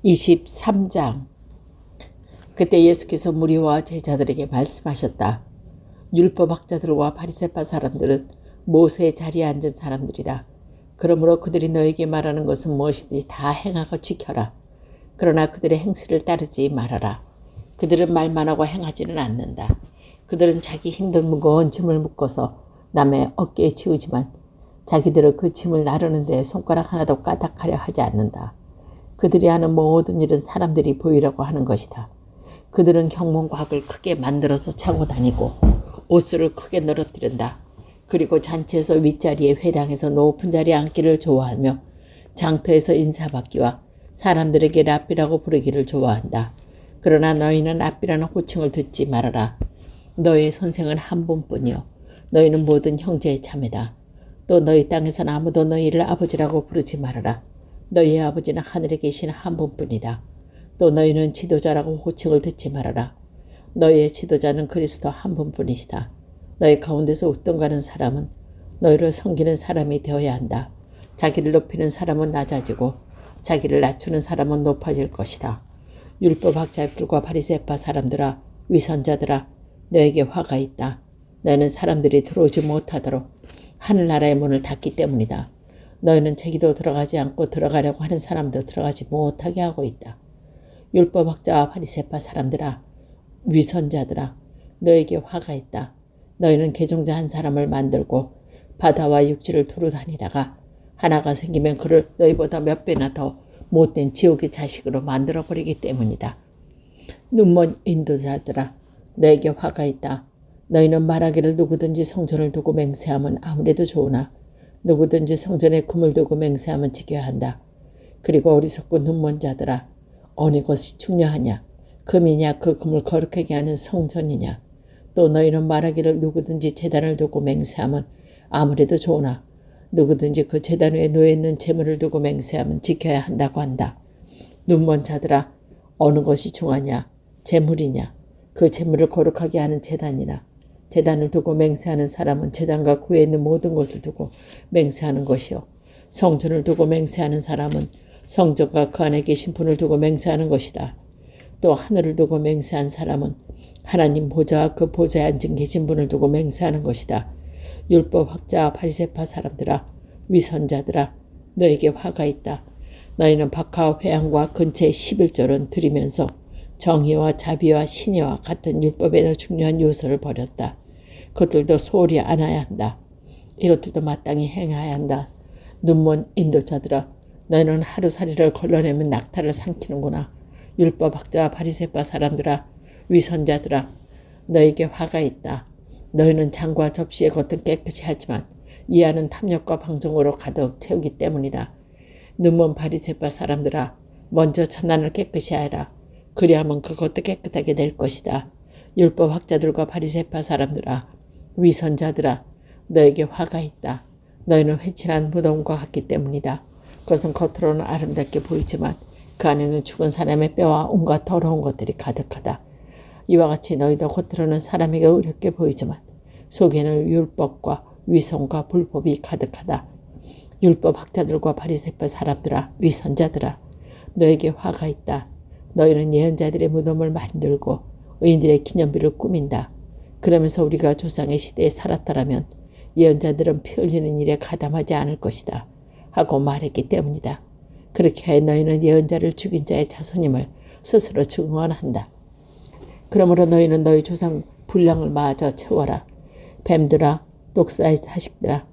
23장. 그때 예수께서 무리와 제자들에게 말씀하셨다. 율법학자들과 바리새파 사람들은 모세의 자리에 앉은 사람들이다. 그러므로 그들이 너에게 말하는 것은 무엇이든지 다 행하고 지켜라. 그러나 그들의 행실을 따르지 말아라. 그들은 말만 하고 행하지는 않는다. 그들은 자기 힘든 무거운 짐을 묶어서 남의 어깨에 지우지만 자기들은 그 짐을 나르는 데 손가락 하나도 까딱하려 하지 않는다. 그들이 하는 모든 일은 사람들이 보이려고 하는 것이다. 그들은 경문곽을 크게 만들어서 차고 다니고 옷을 크게 늘어뜨린다. 그리고 잔치에서 윗자리에 회당에서 높은 자리에 앉기를 좋아하며 장터에서 인사받기와 사람들에게 랍비라고 부르기를 좋아한다. 그러나 너희는 랍비라는 호칭을 듣지 말아라. 너희 선생은 한 분뿐이요 너희는 모든 형제의 자매다. 또 너희 땅에서는 아무도 너희를 아버지라고 부르지 말아라. 너희의 아버지는 하늘에 계신 한 분뿐이다. 또 너희는 지도자라고 호칭을 듣지 말아라. 너희의 지도자는 그리스도 한 분뿐이시다. 너희 가운데서 웃동가는 사람은 너희를 섬기는 사람이 되어야 한다. 자기를 높이는 사람은 낮아지고 자기를 낮추는 사람은 높아질 것이다. 율법학자들과 바리새파 사람들아, 위선자들아, 너에게 화가 있다. 너희는 사람들이 들어오지 못하도록 하늘나라의 문을 닫기 때문이다. 너희는 자기도 들어가지 않고 들어가려고 하는 사람도 들어가지 못하게 하고 있다. 율법학자와 바리새파 사람들아, 위선자들아, 너에게 화가 있다. 너희는 개종자 한 사람을 만들고 바다와 육지를 두루 다니다가 하나가 생기면 그를 너희보다 몇 배나 더 못된 지옥의 자식으로 만들어버리기 때문이다. 눈먼 인도자들아, 너에게 화가 있다. 너희는 말하기를 누구든지 성전을 두고 맹세하면 아무래도 좋으나 누구든지 성전에 금을 두고 맹세하면 지켜야 한다. 그리고 어리석고 눈먼 자들아, 어느 것이 중요하냐? 금이냐 그 금을 거룩하게 하는 성전이냐? 또 너희는 말하기를 누구든지 제단을 두고 맹세하면 아무래도 좋으나 누구든지 그 제단 위에 놓여있는 재물을 두고 맹세하면 지켜야 한다고 한다. 눈먼 자들아, 어느 것이 중하냐? 재물이냐? 그 재물을 거룩하게 하는 제단이나 제단을 두고 맹세하는 사람은 제단과 그 위에 있는 모든 것을 두고 맹세하는 것이요. 성전을 두고 맹세하는 사람은 성전과 그 안에 계신 분을 두고 맹세하는 것이다. 또 하늘을 두고 맹세한 사람은 하나님 보좌와 그 보좌에 앉은 계신 분을 두고 맹세하는 것이다. 율법학자와 바리새파 사람들아, 위선자들아, 너에게 화가 있다. 너희는 박하와 회양과 근처의 11조를 드리면서 정의와 자비와 신의와 같은 율법에 더 중요한 요소를 버렸다. 그것들도 소홀히 안아야 한다. 이것들도 마땅히 행해야 한다. 눈먼 인도자들아, 너희는 하루살이를 걸러내면 낙타를 삼키는구나. 율법학자와 바리새파 사람들아, 위선자들아, 너에게 화가 있다. 너희는 잔과 접시의 겉은 깨끗이 하지만 이 안은 탐욕과 방종으로 가득 채우기 때문이다. 눈먼 바리새파 사람들아, 먼저 전안을 깨끗이 하라. 그리하면 그것도 깨끗하게 될 것이다. 율법학자들과 바리새파 사람들아, 위선자들아, 너에게 화가 있다. 너희는 회칠한 무덤과 같기 때문이다. 그것은 겉으로는 아름답게 보이지만 그 안에는 죽은 사람의 뼈와 온갖 더러운 것들이 가득하다. 이와 같이 너희도 겉으로는 사람에게 의롭게 보이지만 속에는 율법과 위선과 불법이 가득하다. 율법학자들과 바리새파 사람들아, 위선자들아, 너에게 화가 있다. 너희는 예언자들의 무덤을 만들고 의인들의 기념비를 꾸민다. 그러면서 우리가 조상의 시대에 살았더라면 예언자들은 피 흘리는 일에 가담하지 않을 것이다 하고 말했기 때문이다. 그렇게 해 너희는 예언자를 죽인 자의 자손임을 스스로 증언한다. 그러므로 너희는 너희 조상 분량을 마저 채워라. 뱀들아, 독사의 자식들아,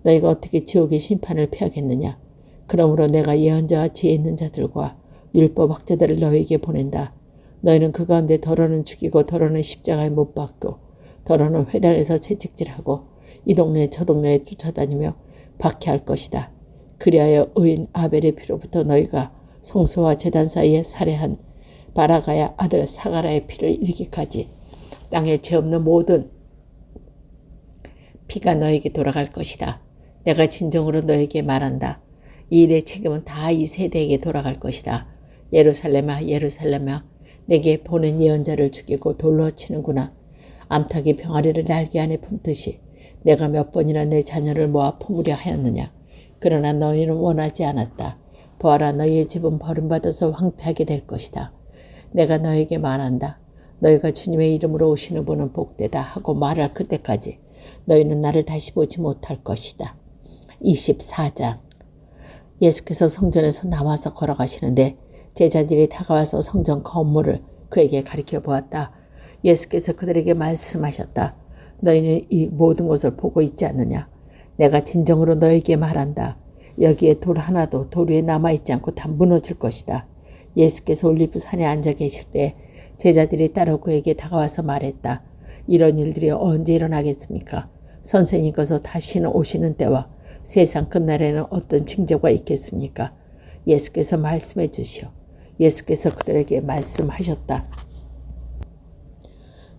너희가 어떻게 지옥의 심판을 피하겠느냐? 그러므로 내가 예언자와 지혜 있는 자들과 율법학자들을 너희에게 보낸다. 너희는 그 가운데 더러는 죽이고 더러는 십자가에 못 박고 더러는 회당에서 채찍질하고 이 동네 저 동네에 쫓아다니며 박해할 것이다. 그리하여 의인 아벨의 피로부터 너희가 성소와 제단 사이에 살해한 바라가야 아들 사가라의 피를 이르기까지 땅에 죄 없는 모든 피가 너에게 돌아갈 것이다. 내가 진정으로 너에게 말한다. 이 일의 책임은 다 이 세대에게 돌아갈 것이다. 예루살렘아, 예루살렘아, 내게 보낸 예언자를 죽이고 돌로 치는구나. 암탉이 병아리를 날개 안에 품듯이 내가 몇 번이나 내 자녀를 모아 품으려 하였느냐. 그러나 너희는 원하지 않았다. 보아라, 너희의 집은 버림받아서 황폐하게 될 것이다. 내가 너에게 말한다. 너희가 주님의 이름으로 오시는 분은 복되다 하고 말할 그때까지 너희는 나를 다시 보지 못할 것이다. 24장. 예수께서 성전에서 나와서 걸어가시는데 제자들이 다가와서 성전 건물을 그에게 가리켜 보았다. 예수께서 그들에게 말씀하셨다. 너희는 이 모든 것을 보고 있지 않느냐? 내가 진정으로 너에게 말한다. 여기에 돌 하나도 돌 위에 남아있지 않고 다 무너질 것이다. 예수께서 올리브 산에 앉아 계실 때 제자들이 따로 그에게 다가와서 말했다. 이런 일들이 언제 일어나겠습니까? 선생님께서 다시는 오시는 때와 세상 끝날에는 어떤 징조가 있겠습니까? 예수께서 말씀해 주시오. 예수께서 그들에게 말씀하셨다.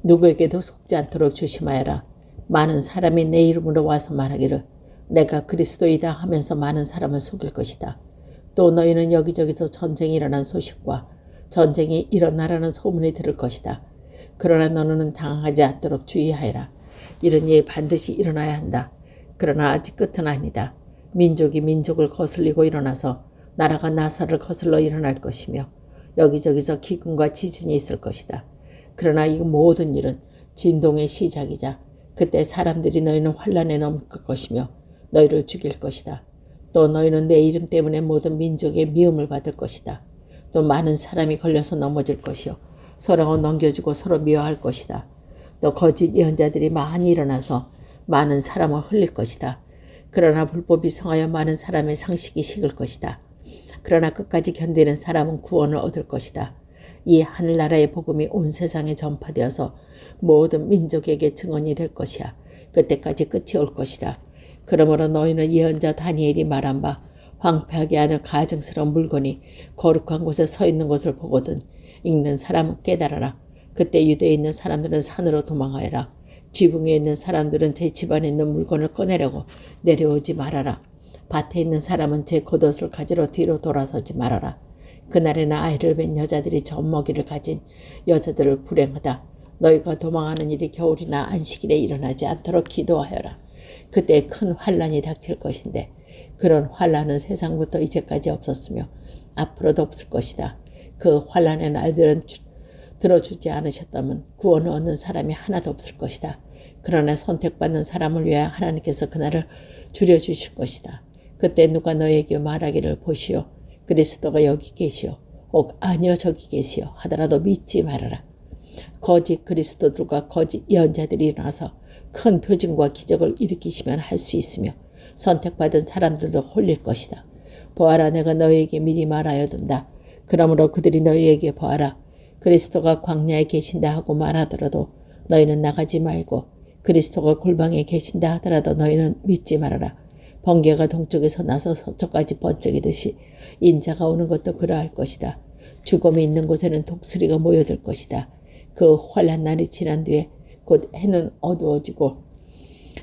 누구에게도 속지 않도록 조심하여라. 많은 사람이 내 이름으로 와서 말하기를 내가 그리스도이다 하면서 많은 사람을 속일 것이다. 또 너희는 여기저기서 전쟁이 일어난 소식과 전쟁이 일어나라는 소문이 들을 것이다. 그러나 너는 당하지 않도록 주의하여라. 이런 일이 반드시 일어나야 한다. 그러나 아직 끝은 아니다. 민족이 민족을 거슬리고 일어나서 나라가 나라를 거슬러 일어날 것이며 여기저기서 기근과 지진이 있을 것이다. 그러나 이 모든 일은 진동의 시작이자 그때 사람들이 너희는 환란에 넘길 것이며 너희를 죽일 것이다. 또 너희는 내 이름 때문에 모든 민족의 미움을 받을 것이다. 또 많은 사람이 걸려서 넘어질 것이요 서로 넘겨주고 서로 미워할 것이다. 또 거짓 예언자들이 많이 일어나서 많은 사람을 흘릴 것이다. 그러나 불법이 성하여 많은 사람의 상식이 식을 것이다. 그러나 끝까지 견디는 사람은 구원을 얻을 것이다. 이 하늘나라의 복음이 온 세상에 전파되어서 모든 민족에게 증언이 될 것이야. 그때까지 끝이 올 것이다. 그러므로 너희는 예언자 다니엘이 말한 바 황폐하게 하는 가증스러운 물건이 거룩한 곳에 서 있는 것을 보거든 읽는 사람은 깨달아라. 그때 유대에 있는 사람들은 산으로 도망하여라. 지붕에 있는 사람들은 제 집안에 있는 물건을 꺼내려고 내려오지 말아라. 밭에 있는 사람은 제 겉옷을 가지러 뒤로 돌아서지 말아라. 그날에는 아이를 뵌 여자들이 젖먹이를 가진 여자들을 불행하다. 너희가 도망하는 일이 겨울이나 안식일에 일어나지 않도록 기도하여라. 그때 큰 환란이 닥칠 것인데 그런 환란은 세상부터 이제까지 없었으며 앞으로도 없을 것이다. 그 환란의 날들은 들어주지 않으셨다면 구원을 얻는 사람이 하나도 없을 것이다. 그러나 선택받는 사람을 위하여 하나님께서 그날을 줄여주실 것이다. 그때 누가 너에게 말하기를 보시오. 그리스도가 여기 계시오. 혹 아니요 저기 계시오 하더라도 믿지 말아라. 거짓 그리스도들과 거짓 예언자들이 일어나서 큰 표징과 기적을 일으키시면 할 수 있으며 선택받은 사람들도 홀릴 것이다. 보아라, 내가 너희에게 미리 말하여 둔다. 그러므로 그들이 너희에게 보아라, 그리스도가 광야에 계신다 하고 말하더라도 너희는 나가지 말고 그리스도가 골방에 계신다 하더라도 너희는 믿지 말아라. 번개가 동쪽에서 나서 서쪽까지 번쩍이듯이 인자가 오는 것도 그러할 것이다. 죽음이 있는 곳에는 독수리가 모여들 것이다. 그 환난 날이 지난 뒤에 곧 해는 어두워지고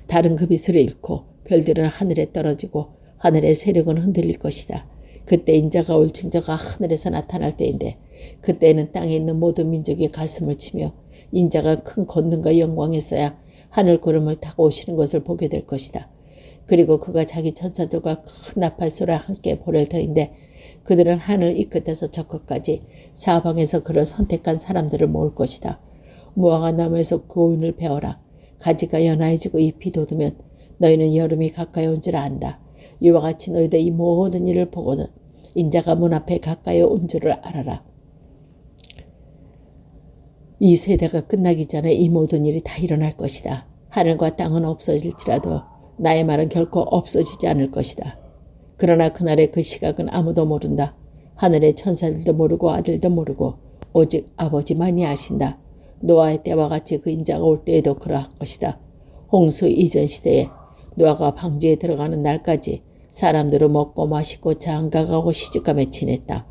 다른 그 빛을 잃고 별들은 하늘에 떨어지고 하늘의 세력은 흔들릴 것이다. 그때 인자가 올 징조가 하늘에서 나타날 때인데 그때는 땅에 있는 모든 민족이 가슴을 치며 인자가 큰 권능과 영광에 써야 하늘 구름을 타고 오시는 것을 보게 될 것이다. 그리고 그가 자기 천사들과 큰 나팔 소리와 함께 보낼 터인데 그들은 하늘 이 끝에서 저 끝까지 사방에서 그를 선택한 사람들을 모을 것이다. 무화과 나무에서 고운을 베어라. 가지가 연하해지고 잎이 돋으면 너희는 여름이 가까이 온 줄 안다. 이와 같이 너희도 이 모든 일을 보고는 인자가 문 앞에 가까이 온 줄을 알아라. 이 세대가 끝나기 전에 이 모든 일이 다 일어날 것이다. 하늘과 땅은 없어질지라도 나의 말은 결코 없어지지 않을 것이다. 그러나 그날의 그 시각은 아무도 모른다. 하늘의 천사들도 모르고 아들도 모르고 오직 아버지만이 아신다. 노아의 때와 같이 그 인자가 올 때에도 그러할 것이다. 홍수 이전 시대에 노아가 방주에 들어가는 날까지 사람들은 먹고 마시고 장가가고 시집가며 지냈다.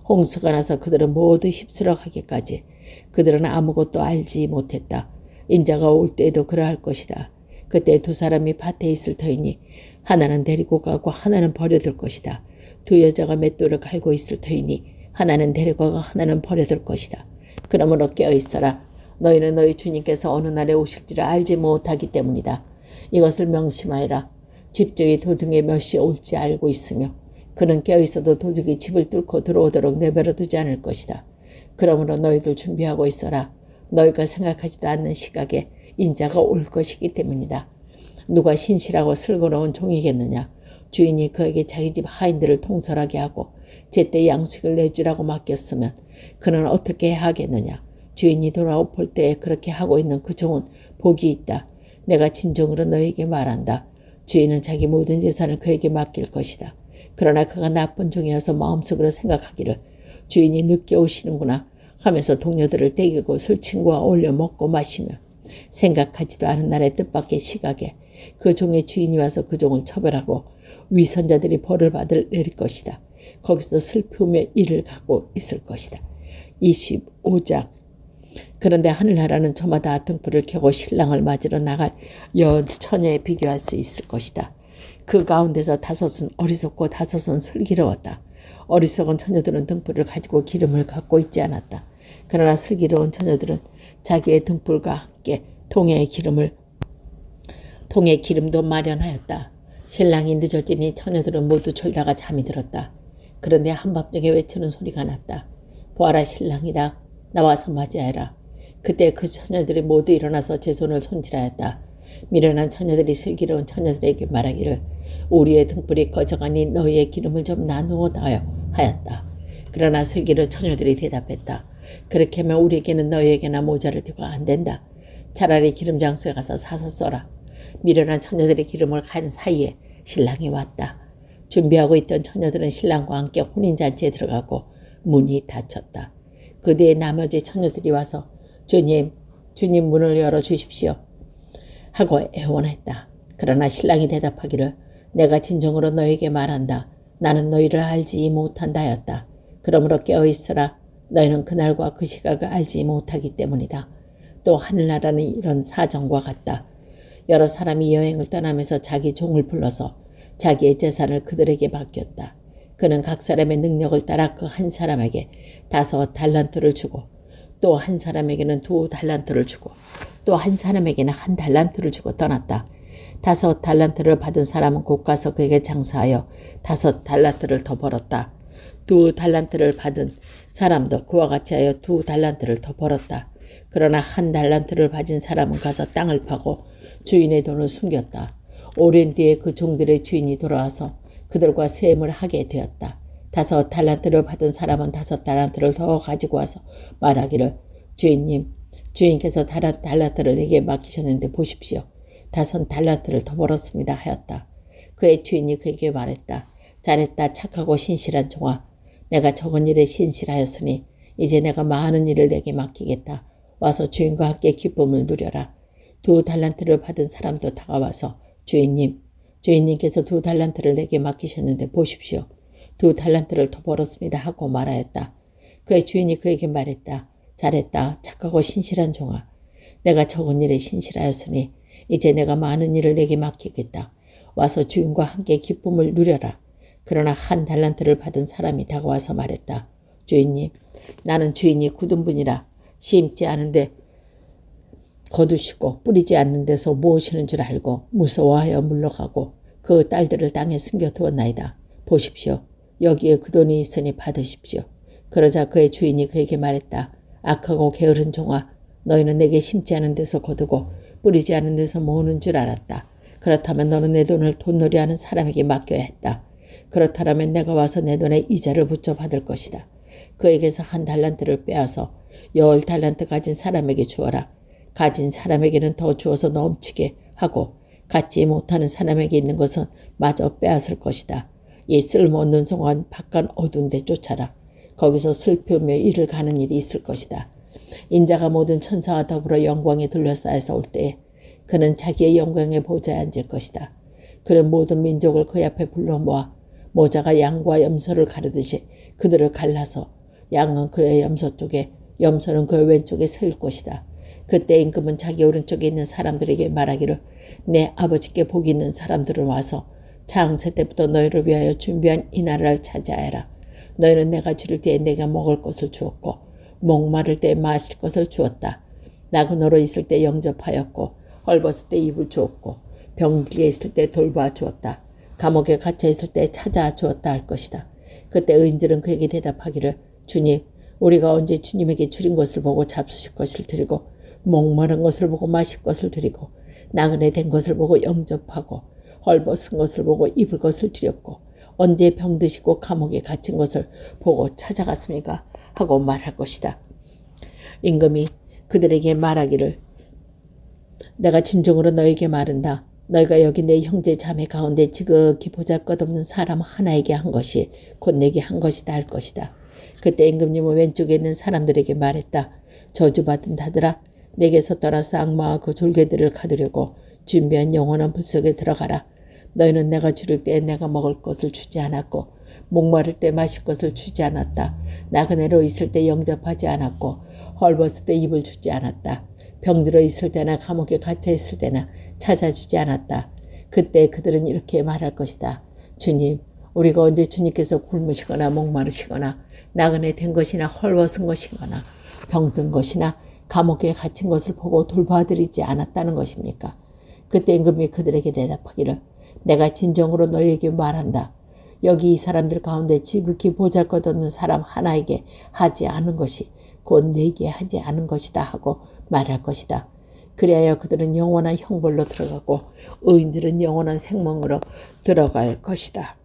홍수가 나서 그들은 모두 휩쓸어 가기까지 그들은 아무것도 알지 못했다. 인자가 올 때에도 그러할 것이다. 그때 두 사람이 밭에 있을 터이니 하나는 데리고 가고 하나는 버려둘 것이다. 두 여자가 맷돌을 갈고 있을 터이니 하나는 데려가고 하나는 버려둘 것이다. 그러므로 깨어있어라. 너희는 너희 주님께서 어느 날에 오실지를 알지 못하기 때문이다. 이것을 명심하여라. 집중이 도중에 몇 시에 올지 알고 있으며 그는 깨어있어도 도저히 집을 뚫고 들어오도록 내버려두지 않을 것이다. 그러므로 너희들 준비하고 있어라. 너희가 생각하지도 않는 시각에 인자가 올 것이기 때문이다. 누가 신실하고 슬거로운 종이겠느냐. 주인이 그에게 자기 집 하인들을 통솔하게 하고 제때 양식을 내주라고 맡겼으면 그는 어떻게 해야 하겠느냐. 주인이 돌아올 때에 그렇게 하고 있는 그 종은 복이 있다. 내가 진정으로 너희에게 말한다. 주인은 자기 모든 재산을 그에게 맡길 것이다. 그러나 그가 나쁜 종이어서 마음속으로 생각하기를 주인이 늦게 오시는구나 하면서 동료들을 떼기고 술 친구와 어울려 먹고 마시며 생각하지도 않은 날의 뜻밖의 시각에 그 종의 주인이 와서 그 종을 처벌하고 위선자들이 벌을 내릴 것이다. 거기서 슬프며 이를 갖고 있을 것이다. 25장. 그런데 하늘나라는 저마다 등불을 켜고 신랑을 맞으러 나갈 열 처녀에 비교할 수 있을 것이다. 그 가운데서 다섯은 어리석고 다섯은 슬기로웠다. 어리석은 처녀들은 등불을 가지고 기름을 갖고 있지 않았다. 그러나 슬기로운 처녀들은 자기의 등불과 함께 통에 기름도 마련하였다. 신랑이 늦어지니 처녀들은 모두 졸다가 잠이 들었다. 그런데 한밤중에 외치는 소리가 났다. 보아라, 신랑이다. 나와서 맞이하여라. 그때 그 처녀들이 모두 일어나서 제 손을 손질하였다. 미련한 처녀들이 슬기로운 처녀들에게 말하기를 우리의 등불이 꺼져가니 너희의 기름을 좀 나누어 다요 하였다. 그러나 슬기로운 처녀들이 대답했다. 그렇게 하면 우리에게는 너희에게나 모자를 띠고 안 된다. 차라리 기름 장소에 가서 사서 써라. 미련한 처녀들이 기름을 간 사이에 신랑이 왔다. 준비하고 있던 처녀들은 신랑과 함께 혼인잔치에 들어가고 문이 닫혔다. 그 뒤에 나머지 처녀들이 와서 주님 문을 열어주십시오 하고 애원했다. 그러나 신랑이 대답하기를 내가 진정으로 너에게 말한다. 나는 너희를 알지 못한다 하였다. 그러므로 깨어있어라. 너희는 그날과 그 시각을 알지 못하기 때문이다. 또 하늘나라는 이런 사정과 같다. 여러 사람이 여행을 떠나면서 자기 종을 불러서 자기의 재산을 그들에게 맡겼다. 그는 각 사람의 능력을 따라 그 한 사람에게 5 달란트를 주고 또 한 사람에게는 2 달란트를 주고 또 한 사람에게는 1 달란트를 주고 떠났다. 5 달란트를 받은 사람은 곧 가서 그에게 장사하여 5 달란트를 더 벌었다. 2 달란트를 받은 사람도 그와 같이 하여 2 달란트를 더 벌었다. 그러나 1 달란트를 받은 사람은 가서 땅을 파고 주인의 돈을 숨겼다. 오랜 뒤에 그 종들의 주인이 돌아와서 그들과 세임을 하게 되었다. 5 달란트를 받은 사람은 5 달란트를 더 가지고 와서 말하기를 주인님, 주인께서 달란트를 내게 맡기셨는데 보십시오. 5 달란트를 더 벌었습니다 하였다. 그의 주인이 그에게 말했다. 잘했다, 착하고 신실한 종아. 내가 적은 일에 신실하였으니 이제 내가 많은 일을 내게 맡기겠다. 와서 주인과 함께 기쁨을 누려라. 2 달란트를 받은 사람도 다가와서 주인님께서 2 달란트를 내게 맡기셨는데 보십시오. 2 달란트를 더 벌었습니다 하고 말하였다. 그의 주인이 그에게 말했다. 잘했다, 착하고 신실한 종아. 내가 적은 일에 신실하였으니 이제 내가 많은 일을 내게 맡기겠다. 와서 주인과 함께 기쁨을 누려라. 그러나 1 달란트를 받은 사람이 다가와서 말했다. 주인님, 나는 주인이 굳은 분이라 심지 않은데 거두시고 뿌리지 않는 데서 모으시는 줄 알고 무서워하여 물러가고 그 딸들을 땅에 숨겨두었나이다. 보십시오. 여기에 그 돈이 있으니 받으십시오. 그러자 그의 주인이 그에게 말했다. 악하고 게으른 종아, 너희는 내게 심지 않은 데서 거두고 뿌리지 않은 데서 모으는 줄 알았다. 그렇다면 너는 내 돈을 돈놀이하는 사람에게 맡겨야 했다. 그렇다면 내가 와서 내 돈에 이자를 붙여 받을 것이다. 그에게서 1 달란트를 빼앗아 10 달란트 가진 사람에게 주어라. 가진 사람에게는 더 주어서 넘치게 하고 갖지 못하는 사람에게 있는 것은 마저 빼앗을 것이다. 이 쓸모없는 종은 바깥 어두운 데 쫓아라. 거기서 슬프며 이를 가는 일이 있을 것이다. 인자가 모든 천사와 더불어 영광에 둘러싸여서 올 때에 그는 자기의 영광의 보좌에 앉을 것이다. 그는 모든 민족을 그 앞에 불러 모아 모자가 양과 염소를 가르듯이 그들을 갈라서 양은 그의 염소 쪽에 염소는 그의 왼쪽에 세울 것이다. 그때 임금은 자기 오른쪽에 있는 사람들에게 말하기를 내 아버지께 복이 있는 사람들은 와서 창세 때부터 너희를 위하여 준비한 이 나라를 차지하여라. 너희는 내가 줄일 때에 내가 먹을 것을 주었고 목마를 때에 마실 것을 주었다. 나그네로 있을 때 영접하였고 헐벗을 때 입을 주었고 병들게 있을 때 돌봐 주었다. 감옥에 갇혀 있을 때 찾아주었다 할 것이다. 그때 의인들은 그에게 대답하기를 주님, 우리가 언제 주님에게 줄인 것을 보고 잡수실 것을 드리고 목마른 것을 보고 마실 것을 드리고 나그네 된 것을 보고 영접하고 헐벗은 것을 보고 입을 것을 드렸고 언제 병드시고 감옥에 갇힌 것을 보고 찾아갔습니까? 하고 말할 것이다. 임금이 그들에게 말하기를 내가 진정으로 너에게 말한다. 너희가 여기 내 형제 자매 가운데 지극히 보잘것없는 사람 하나에게 한 것이 곧 내게 한 것이다 할 것이다. 그때 임금님은 왼쪽에 있는 사람들에게 말했다. 저주받은 자들아, 내게서 떠나서 악마와 그 졸개들을 가두려고 준비한 영원한 불 속에 들어가라. 너희는 내가 줄일 때 내가 먹을 것을 주지 않았고 목마를 때 마실 것을 주지 않았다. 나그네로 있을 때 영접하지 않았고 헐벗을 때 입을 주지 않았다. 병들어 있을 때나 감옥에 갇혀 있을 때나 찾아주지 않았다. 그때 그들은 이렇게 말할 것이다. 주님, 우리가 언제 주님께서 굶으시거나 목마르시거나 나그네 된 것이나 헐벗은 것이거나 병든 것이나 감옥에 갇힌 것을 보고 돌봐드리지 않았다는 것입니까? 그때 임금이 그들에게 대답하기를 내가 진정으로 너희에게 말한다. 여기 이 사람들 가운데 지극히 보잘것없는 사람 하나에게 하지 않은 것이 곧 내게 하지 않은 것이다 하고 말할 것이다. 그리하여 그들은 영원한 형벌로 들어가고 의인들은 영원한 생명으로 들어갈 것이다.